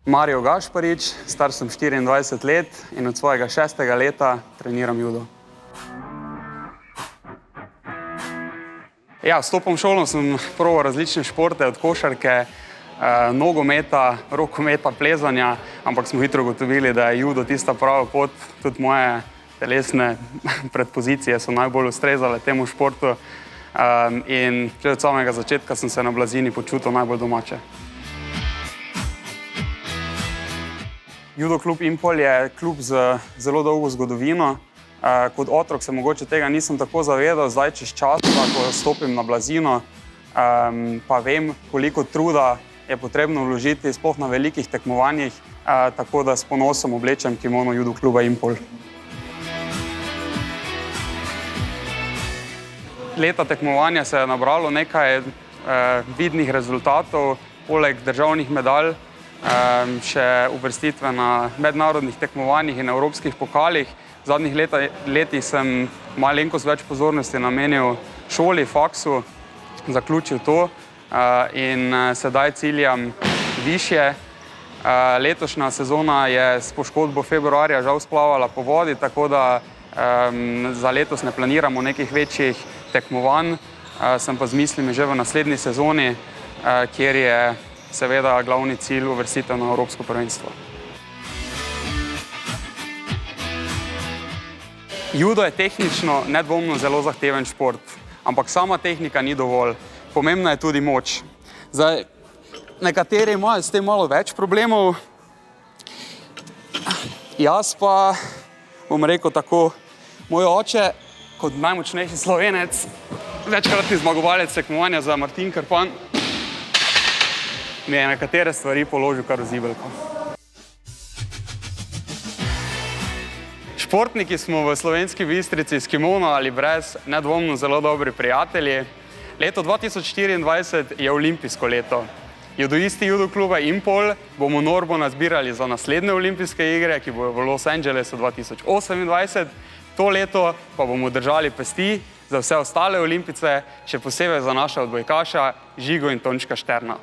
Mario Gašparič, star sem 24 let in od svojega 6. leta treniram judo. Ja, vstopom v šolo sem probal različne športe, od košarke, nogometa, rokometa, plezanja, ampak smo hitro ugotovili, da je judo tista prava pot. Tudi moje telesne predpozicije so najbolj ustrezale temu športu in že od samega začetka sem se na Blazini počutil najbolj domače. Judo klub Impol je klub z zelo dolgo zgodovino. Kot otrok se mogoče tega nisem tako zavedal, zdaj čez čas, ko stopim na Blazino, pa vem, koliko truda je potrebno vložiti sploh na velikih tekmovanjih, tako da s ponosom oblečem kimono judo kluba Impol. Leta tekmovanja se je nabralo nekaj vidnih rezultatov, poleg državnih medalj, še uvrstitve na mednarodnih tekmovanjih in evropskih pokalih. V zadnjih letih sem malenkost več pozornosti namenil šoli, faksu, zaključil to in sedaj ciljam višje. Letošnja sezona je s poškodbo februarja žal splavala po vodi, tako da za letos ne planiramo nekih večjih tekmovanj, sem pa z mislimi že v naslednji sezoni, kjer je seveda glavni cilj uvrstitev na Evropsko prvenstvo. Judo je tehnično nedvomno zelo zahteven šport, ampak sama tehnika ni dovolj. Pomembna je tudi moč. Zdaj, nekateri imajo s tem malo več problemov, jaz pa bom rekel tako, moj oče kot najmočnejši Slovenec, večkratni zmagovalec tekmovanja za Martin Krpan, mi je nekatere stvari položil kar v zibelko. Športniki smo v Slovenski Bistrici s kimono ali brez nedvomno zelo dobri prijatelji. Leto 2024 je olimpijsko leto. Judoisti judo kluba Impol bomo normo nazbirali za naslednje olimpijske igre, ki bojo v Los Angelesu 2028. To leto pa bomo držali pesti za vse ostale olimpijce, še posebej za naša odbojkaša Žigo in Tončka Šterna.